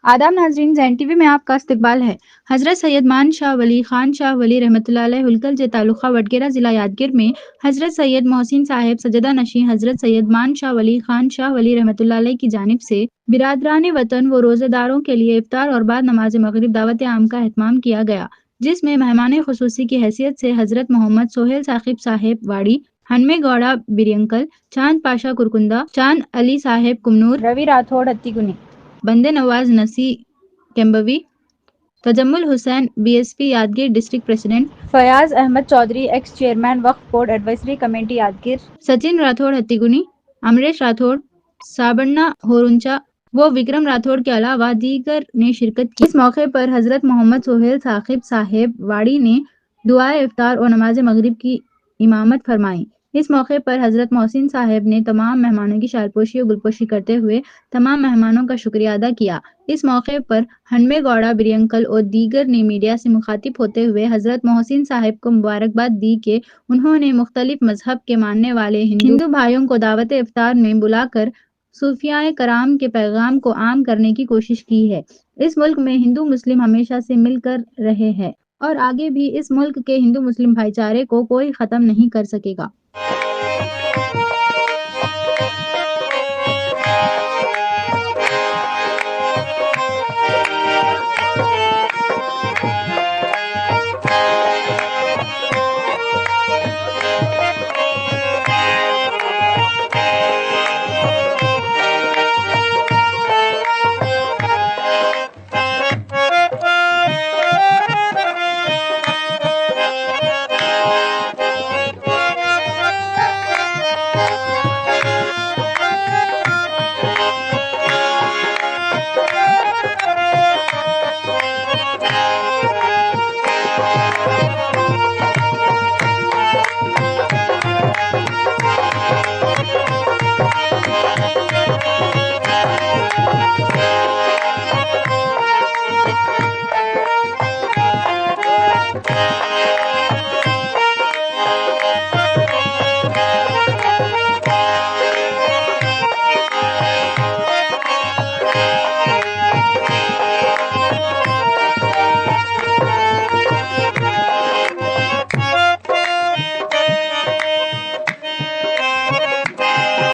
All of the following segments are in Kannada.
आदाब नाजरीन, जैन टीवी में आपका इस्तकबाल है। हज़रत सैयद मान शाह वली खान शाह वली रहमतुल्लाह अलैह हुलकल जे तालुका वडगेरा ज़िला यादगीर में हज़रत सैयद मोहसिन साहिब सजदा नशी हज़रत सैयद मान शाह वली खान शाह वली रहमतुल्लाह अलैह की जानिब से बिरादरान वतन व रोज़ेदारों के लिए इफ्तार और बाद नमाज मगरिब दावत आम का एहतमाम किया गया, जिसमें मेहमान खुसूसी की हैसियत से हज़रत मोहम्मद सोहेल साकिब साहेब वाड़ी, हनमे गौड़ा बिरियंकल, चांद पाशा कुरकुंदा, चांद अली साहेब कुमनूर, रवि राठौड़ हत्तीकुनी, बंदे नवाज नसी Kembhavi, Tajammul Hussain BSP Yadgir district president, Fayaz Ahmed Chaudhary ex chairman Waqf board advisory committee Yadgir, Sachin Rathod Hattiguni, Amaresh Rathod, Sabanna Horuncha व विक्रम राठौड़ के अलावा दीगर ने शिरकत की। इस मौके पर हजरत मोहम्मद सोहेल साकिब साहेब वाड़ी ने दुआए इफ्तार और नमाज मगरिब की इमामत फरमाई। इस मौके पर हजरत मोहसिन साहब ने तमाम मेहमानों की शालपोशी और गुलपोशी करते हुए तमाम मेहमानों का शुक्रिया अदा किया। इस मौके पर हनमे गौड़ा बिरियंकल और दीगर ने मीडिया से मुखातिब होते हुए हजरत मोहसिन साहब को मुबारकबाद दी कि उन्होंने मुख्तलिफ मजहब के मानने वाले हिंदू भाइयों को दावत इफ्तार में बुलाकर सूफियाए कराम के पैगाम को आम करने की कोशिश की है। इस मुल्क में हिंदू मुस्लिम हमेशा से मिलकर रहे हैं और आगे भी इस मुल्क के हिंदू मुस्लिम भाईचारे को कोई खत्म नहीं कर सकेगा।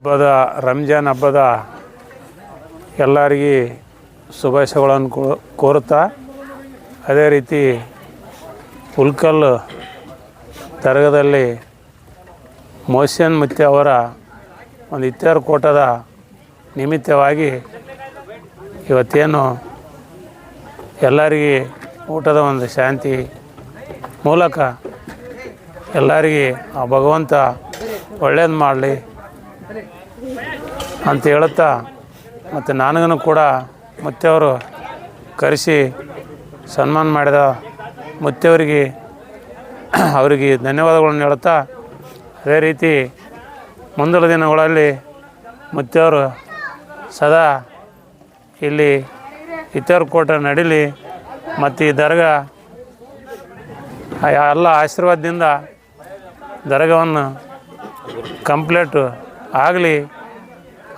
ಹಬ್ಬದ ರಂಜಾನ್ ಹಬ್ಬದ ಎಲ್ಲರಿಗೆ ಶುಭಾಶಯಗಳನ್ನು ಕೋರುತ್ತಾ, ಅದೇ ರೀತಿ ಹುಲ್ಕಲ್ ದರ್ಗಾದಲ್ಲಿ ಮೊಹಸಿನ್ ಮುತ್ತಿ ಅವರ ಒಂದು ಇಫ್ತಾರ್ ಕೂಟದ ನಿಮಿತ್ತವಾಗಿ ಇವತ್ತೇನು ಎಲ್ಲರಿಗೆ ಊಟದ ಒಂದು ಶಾಂತಿ ಮೂಲಕ ಎಲ್ಲರಿಗೆ ಆ ಭಗವಂತ ಒಳ್ಳೇದು ಮಾಡಲಿ ಅಂತ ಹೇಳುತ್ತಾ, ಮತ್ತು ನನಗೂ ಕೂಡ ಮುತ್ತೆಯವರು ಕರೆಸಿ ಸನ್ಮಾನ ಮಾಡಿದ ಮುತ್ತೆಯವರಿಗೆ ಅವರಿಗೆ ಧನ್ಯವಾದಗಳನ್ನು ಹೇಳುತ್ತಾ, ಅದೇ ರೀತಿ ಮುಂದಿನ ದಿನಗಳಲ್ಲಿ ಮುತ್ತೆಯವರು ಸದಾ ಇಲ್ಲಿ ಇಫ್ತಾರ್ ಕೂಟ ನಡೀಲಿ ಮತ್ತು ಈ ದರ್ಗಾ ಎಲ್ಲ ಆಶೀರ್ವಾದದಿಂದ ದರ್ಗಾವನ್ನು ಕಂಪ್ಲೀಟ್ ಆಗಲಿ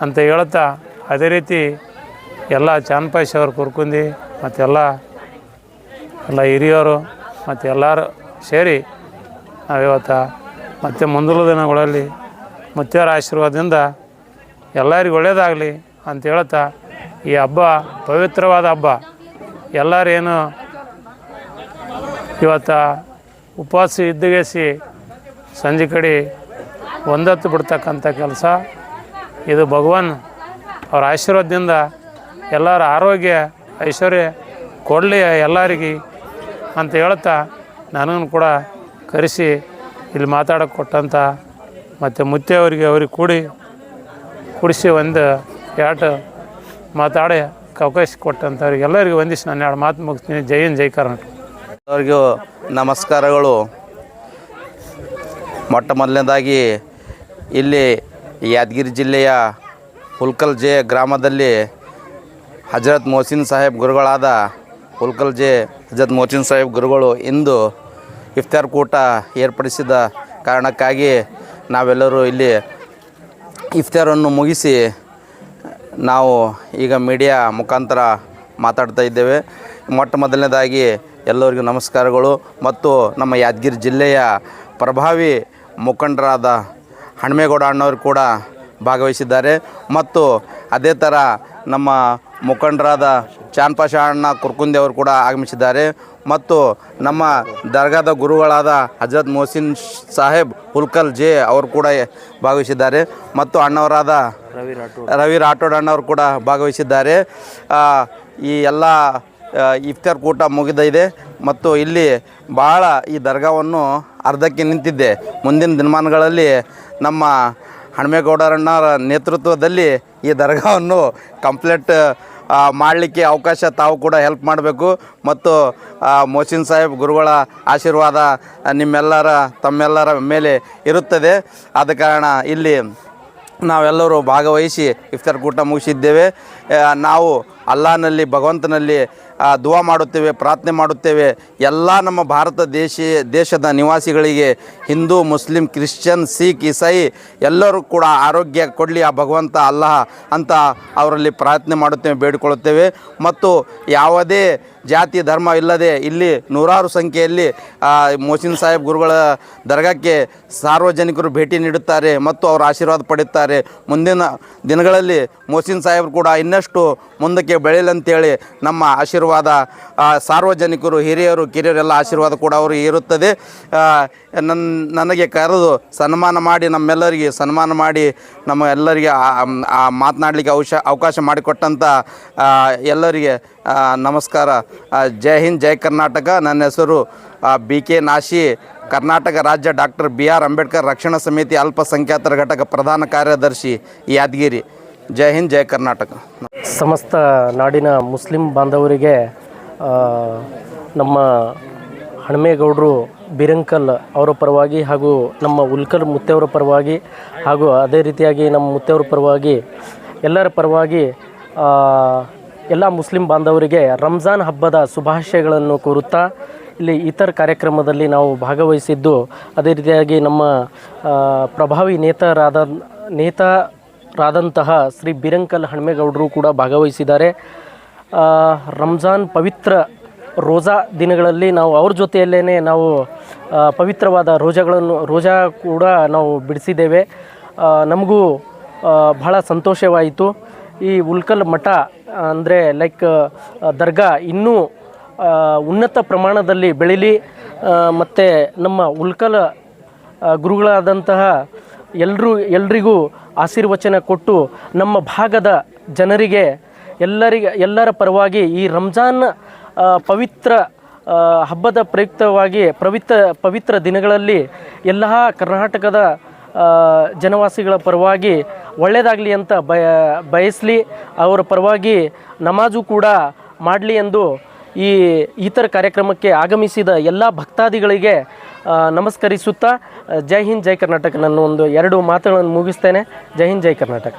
ಅಂತ ಹೇಳುತ್ತಾ, ಅದೇ ರೀತಿ ಎಲ್ಲ ಚಾನ್ಪಾಯ್ಸ್ ಅವರು ಕುರ್ಕುಂದಿ ಮತ್ತು ಎಲ್ಲ ಹಿರಿಯರು ಮತ್ತು ಎಲ್ಲರೂ ಸೇರಿ ನಾವಿವತ್ತು ಮತ್ತು ಮುಂದಿನ ದಿನಗಳಲ್ಲಿ ಮುತ್ತೆಯವರ ಆಶೀರ್ವಾದದಿಂದ ಎಲ್ಲರಿಗೂ ಒಳ್ಳೆಯದಾಗಲಿ ಅಂತ ಹೇಳುತ್ತಾ, ಈ ಹಬ್ಬ ಪವಿತ್ರವಾದ ಹಬ್ಬ. ಎಲ್ಲರೇನು ಇವತ್ತು ಉಪವಾಸ ಇದ್ದಗೇಸಿ ಸಂಜೆ ಕಡೆ ಒಂದತ್ತು ಬಿಡ್ತಕ್ಕಂಥ ಕೆಲಸ ಇದು ಭಗವಾನ್ ಅವರ ಆಶೀರ್ವಾದದಿಂದ ಎಲ್ಲರ ಆರೋಗ್ಯ ಐಶ್ವರ್ಯ ಕೊಡಲಿ ಎಲ್ಲರಿಗೆ ಅಂತ ಹೇಳುತ್ತಾ, ನನಗೂ ಕೂಡ ಕರೆಸಿ ಇಲ್ಲಿ ಮಾತಾಡೋಕ್ಕೆ ಕೊಟ್ಟಂಥ ಮತ್ತು ಮುತ್ತೆಯವರಿಗೆ ಅವ್ರಿಗೆ ಕೂಡಿಸಿ ಒಂದು ಎರಡು ಮಾತಾಡಿ ಅವಕಾಶ ಕೊಟ್ಟಂಥವ್ರಿಗೆ ಎಲ್ಲರಿಗೂ ವಂದಿಸಿ ನಾನು ಎರಡು ಮಾತು ಮುಗಿಸ್ತೀನಿ. ಜೈ ಹಿಂದ್, ಜೈ ಕರ್ನಾಟಕ. ಅವರಿಗೂ ನಮಸ್ಕಾರಗಳು. ಮೊಟ್ಟ ಮೊದಲನೇದಾಗಿ ಇಲ್ಲಿ ಯಾದಗಿರಿ ಜಿಲ್ಲೆಯ ಹುಲ್ಕಲ್ ಜೆ ಗ್ರಾಮದಲ್ಲಿ ಹಜರತ್ ಮೊಹಸಿನ್ ಸಾಹೇಬ್ ಗುರುಗಳಾದ ಹುಲ್ಕಲ್ ಜೆ ಹಜರತ್ ಮೊಹಸಿನ್ ಸಾಹೇಬ್ ಗುರುಗಳು ಇಂದು ಇಫ್ತಾರ್ ಕೂಟ ಏರ್ಪಡಿಸಿದ ಕಾರಣಕ್ಕಾಗಿ ನಾವೆಲ್ಲರೂ ಇಲ್ಲಿ ಇಫ್ತಾರನ್ನು ಮುಗಿಸಿ ನಾವು ಈಗ ಮೀಡಿಯಾ ಮುಖಾಂತರ ಮಾತಾಡ್ತಾ ಇದ್ದೇವೆ. ಮೊಟ್ಟ ಮೊದಲನೇದಾಗಿ ಎಲ್ಲರಿಗೂ ನಮಸ್ಕಾರಗಳು. ಮತ್ತು ನಮ್ಮ ಯಾದಗಿರಿ ಜಿಲ್ಲೆಯ ಪ್ರಭಾವಿ ಮುಖಂಡರಾದ ಹನುಮೇಗೌಡ ಅಣ್ಣವರು ಕೂಡ ಭಾಗವಹಿಸಿದ್ದಾರೆ. ಮತ್ತು ಅದೇ ಥರ ನಮ್ಮ ಮುಖಂಡರಾದ ಚಾನ್ಪಾಷ ಅಣ್ಣ ಕುರ್ಕುಂದಿ ಅವರು ಕೂಡ ಆಗಮಿಸಿದ್ದಾರೆ. ಮತ್ತು ನಮ್ಮ ದರ್ಗಾದ ಗುರುಗಳಾದ ಹಜರತ್ ಮೊಹಸಿನ್ ಸಾಹೇಬ್ ಹುಲ್ಕಲ್ ಜೆ ಅವರು ಕೂಡ ಭಾಗವಹಿಸಿದ್ದಾರೆ. ಮತ್ತು ಅಣ್ಣವರಾದ ರವಿ ರಾಠೋಡ್ ಅಣ್ಣವರು ಕೂಡ ಭಾಗವಹಿಸಿದ್ದಾರೆ. ಈ ಎಲ್ಲ ಇಫ್ತಾರ್ ಕೂಟ ಮುಗಿದಿದೆ ಮತ್ತು ಇಲ್ಲಿ ಭಾಳ ಈ ದರ್ಗಾವನ್ನು ಅರ್ಧಕ್ಕೆ ನಿಂತಿದ್ದೆ. ಮುಂದಿನ ದಿನಮಾನಗಳಲ್ಲಿ ನಮ್ಮ ಹನುಮೇಗೌಡರಣ್ಣವರ ನೇತೃತ್ವದಲ್ಲಿ ಈ ದರ್ಗಾವನ್ನು ಕಂಪ್ಲೀಟ್ ಮಾಡಲಿಕ್ಕೆ ಅವಕಾಶ ತಾವು ಕೂಡ ಹೆಲ್ಪ್ ಮಾಡಬೇಕು. ಮತ್ತು ಮೊಹಸಿನ್ ಸಾಹೇಬ್ ಗುರುಗಳ ಆಶೀರ್ವಾದ ತಮ್ಮೆಲ್ಲರ ಮೇಲೆ ಇರುತ್ತದೆ. ಆದ ಕಾರಣ ಇಲ್ಲಿ ನಾವೆಲ್ಲರೂ ಭಾಗವಹಿಸಿ ಇಫ್ತಾರ್ ಕೂಟ ಮುಗಿಸಿದ್ದೇವೆ. ನಾವು ಅಲ್ಲಾಹನಲ್ಲಿ ಭಗವಂತನಲ್ಲಿ ದುವಾ ಮಾಡುತ್ತೇವೆ, ಪ್ರಾರ್ಥನೆ ಮಾಡುತ್ತೇವೆ. ಎಲ್ಲ ನಮ್ಮ ಭಾರತ ದೇಶದ ನಿವಾಸಿಗಳಿಗೆ ಹಿಂದೂ, ಮುಸ್ಲಿಂ, ಕ್ರಿಶ್ಚಿಯನ್, ಸಿಖ್, ಇಸಾಯಿ ಎಲ್ಲರೂ ಕೂಡ ಆರೋಗ್ಯ ಕೊಡಲಿ ಆ ಭಗವಂತ ಅಲ್ಲಾಹ ಅಂತ ಅವರಲ್ಲಿ ಪ್ರಾರ್ಥನೆ ಮಾಡುತ್ತೇವೆ, ಬೇಡಿಕೊಳ್ಳುತ್ತೇವೆ. ಮತ್ತು ಯಾವುದೇ ಜಾತಿ ಧರ್ಮ ಇಲ್ಲದೆ ಇಲ್ಲಿ ನೂರಾರು ಸಂಖ್ಯೆಯಲ್ಲಿ ಮೊಹಸಿನ್ ಸಾಹೇಬ್ ಗುರುಗಳ ದರ್ಗಾಕ್ಕೆ ಸಾರ್ವಜನಿಕರು ಭೇಟಿ ನೀಡುತ್ತಾರೆ ಮತ್ತು ಅವರ ಆಶೀರ್ವಾದ ಪಡೆಯುತ್ತಾರೆ. ಮುಂದಿನ ದಿನಗಳಲ್ಲಿ ಮೊಹಸಿನ್ ಸಾಹೇಬರು ಕೂಡ ಇನ್ನಷ್ಟು ಮುಂದಕ್ಕೆ ಬೆಳೆಯಲಂತೇಳಿ ನಮ್ಮ ಆಶೀರ್ವಾದ ಸಾರ್ವಜನಿಕರು, ಹಿರಿಯರು, ಕಿರಿಯರೆಲ್ಲ ಆಶೀರ್ವಾದ ಕೂಡ ಅವರು ಇರುತ್ತದೆ. ನನಗೆ ಕರೆದು ಸನ್ಮಾನ ಮಾಡಿ ನಮ್ಮೆಲ್ಲರಿಗೆ ಸನ್ಮಾನ ಮಾಡಿ ನಮ್ಮ ಎಲ್ಲರಿಗೆ ಮಾತನಾಡಲಿಕ್ಕೆ ಅವಕಾಶ ಮಾಡಿಕೊಟ್ಟಂಥ ಎಲ್ಲರಿಗೆ ನಮಸ್ಕಾರ. ಜೈ ಹಿಂದ್, ಜೈ ಕರ್ನಾಟಕ. ನನ್ನ ಹೆಸರು BK ನಾಶಿ, ಕರ್ನಾಟಕ ರಾಜ್ಯ ಡಾಕ್ಟರ್ BR ಅಂಬೇಡ್ಕರ್ ರಕ್ಷಣಾ ಸಮಿತಿ ಅಲ್ಪಸಂಖ್ಯಾತರ ಘಟಕ ಪ್ರಧಾನ ಕಾರ್ಯದರ್ಶಿ, ಯಾದಗಿರಿ. ಜೈ ಹಿಂದ್, ಜೈ ಕರ್ನಾಟಕ. ಸಮಸ್ತ ನಾಡಿನ ಮುಸ್ಲಿಂ ಬಾಂಧವರಿಗೆ ನಮ್ಮ ಹನುಮೇಗೌಡರು ಬಿರಂಕಲ್ ಅವರ ಪರವಾಗಿ ಹಾಗೂ ನಮ್ಮ ಹುಲ್ಕಲ್ ಮುತ್ತೆಯವರ ಪರವಾಗಿ ಹಾಗೂ ಅದೇ ರೀತಿಯಾಗಿ ನಮ್ಮ ಮುತ್ತೆಯವರ ಪರವಾಗಿ ಎಲ್ಲರ ಪರವಾಗಿ ಎಲ್ಲ ಮುಸ್ಲಿಂ ಬಾಂಧವರಿಗೆ ರಂಜಾನ್ ಹಬ್ಬದ ಶುಭಾಶಯಗಳನ್ನು ಕೋರುತ್ತಾ ಇಲ್ಲಿ ಇತರ ಕಾರ್ಯಕ್ರಮದಲ್ಲಿ ನಾವು ಭಾಗವಹಿಸಿದ್ದು, ಅದೇ ರೀತಿಯಾಗಿ ನಮ್ಮ ಪ್ರಭಾವಿ ನೇತಾರಾದಂತಹ ಶ್ರೀ ಬಿರಂಕಲ್ ಹನುಮೇಗೌಡರು ಕೂಡ ಭಾಗವಹಿಸಿದ್ದಾರೆ. ರಂಜಾನ್ ಪವಿತ್ರ ರೋಜಾ ದಿನಗಳಲ್ಲಿ ನಾವು ಅವ್ರ ಜೊತೆಯಲ್ಲೇ ನಾವು ಪವಿತ್ರವಾದ ರೋಜಾ ಕೂಡ ನಾವು ಬಿಡಿಸಿದ್ದೇವೆ. ನಮಗೂ ಬಹಳ ಸಂತೋಷವಾಯಿತು. ಈ ಹುಲ್ಕಲ್ ಮಠ ಅಂದರೆ ದರ್ಗಾ ಇನ್ನೂ ಉನ್ನತ ಪ್ರಮಾಣದಲ್ಲಿ ಬೆಳೀಲಿ ಮತ್ತು ನಮ್ಮ ಹುಲ್ಕಲ್ ಗುರುಗಳಾದಂತಹ ಎಲ್ರಿಗೂ ಆಶೀರ್ವಚನ ಕೊಟ್ಟು ನಮ್ಮ ಭಾಗದ ಜನರಿಗೆ ಎಲ್ಲರ ಪರವಾಗಿ ಈ ರಂಜಾನ್ ಪವಿತ್ರ ಹಬ್ಬದ ಪ್ರಯುಕ್ತವಾಗಿ ಪವಿತ್ರ ದಿನಗಳಲ್ಲಿ ಎಲ್ಲ ಕರ್ನಾಟಕದ ಜನವಾಸಿಗಳ ಪರವಾಗಿ ಒಳ್ಳೆಯದಾಗಲಿ ಅಂತ ಬಯಸಲಿ, ಅವರ ಪರವಾಗಿ ನಮಾಜು ಕೂಡ ಮಾಡಲಿ ಎಂದು ಈ ಥರ ಕಾರ್ಯಕ್ರಮಕ್ಕೆ ಆಗಮಿಸಿದ ಎಲ್ಲ ಭಕ್ತಾದಿಗಳಿಗೆ ನಮಸ್ಕರಿಸುತ್ತಾ ಜೈ ಹಿಂದ್, ಜೈ ಕರ್ನಾಟಕ. ನಾನು ಎರಡು ಮಾತುಗಳನ್ನು ಮುಗಿಸ್ತೇನೆ. ಜೈ ಹಿಂದ್, ಜೈ ಕರ್ನಾಟಕ.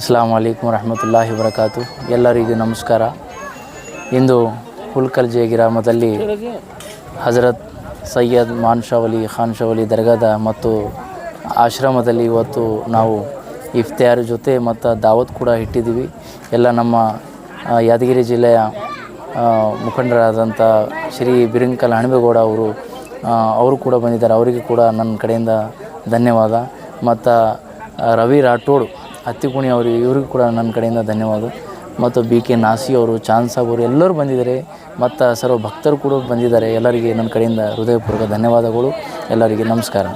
ಅಸ್ಸಲಾಮು ಅಲೈಕುಮ್ ವರಹಮತುಲ್ಲಾಹಿ ವಬರಕಾತು. ಎಲ್ಲರಿಗೂ ನಮಸ್ಕಾರ. ಇಂದು ಹುಲ್ಕಲ್ ಜೆ ಗ್ರಾಮದಲ್ಲಿ ಹಜರತ್ ಸೈಯದ್ ಮಾನ್ ಶಾ ವಲಿ ಖಾನ್ ಶಾ ವಲಿ ದರ್ಗಾದ ಮತ್ತು ಆಶ್ರಮದಲ್ಲಿ ಇವತ್ತು ನಾವು ಇಫ್ತಾರ್ ಜೊತೆ ಮತ್ತು ದಾವತ್ ಕೂಡ ಇಟ್ಟಿದ್ದೀವಿ. ಎಲ್ಲ ನಮ್ಮ ಯಾದಗಿರಿ ಜಿಲ್ಲೆಯ ಮುಖಂಡರಾದಂಥ ಶ್ರೀ ಬಿರಂಕಲ್ ಹನುಮೇಗೌಡ ಅವರು ಕೂಡ ಬಂದಿದ್ದಾರೆ. ಅವರಿಗೆ ಕೂಡ ನನ್ನ ಕಡೆಯಿಂದ ಧನ್ಯವಾದ. ಮತ್ತು ರವಿ ರಾಠೋಡ್ ಹತ್ತಿಕುಣಿ ಇವ್ರಿಗೂ ಕೂಡ ನನ್ನ ಕಡೆಯಿಂದ ಧನ್ಯವಾದ. ಮತ್ತು BK ನಾಸಿ ಅವರು, ಚಾಂದ್ ಸಾಬ್ ಅವರು ಎಲ್ಲರೂ ಬಂದಿದ್ದಾರೆ. ಮತ್ತು ಸರ್ವ ಭಕ್ತರು ಕೂಡ ಬಂದಿದ್ದಾರೆ. ಎಲ್ಲರಿಗೆ ನನ್ನ ಕಡೆಯಿಂದ ಹೃದಯಪೂರ್ವಕ ಧನ್ಯವಾದಗಳು. ಎಲ್ಲರಿಗೆ ನಮಸ್ಕಾರ.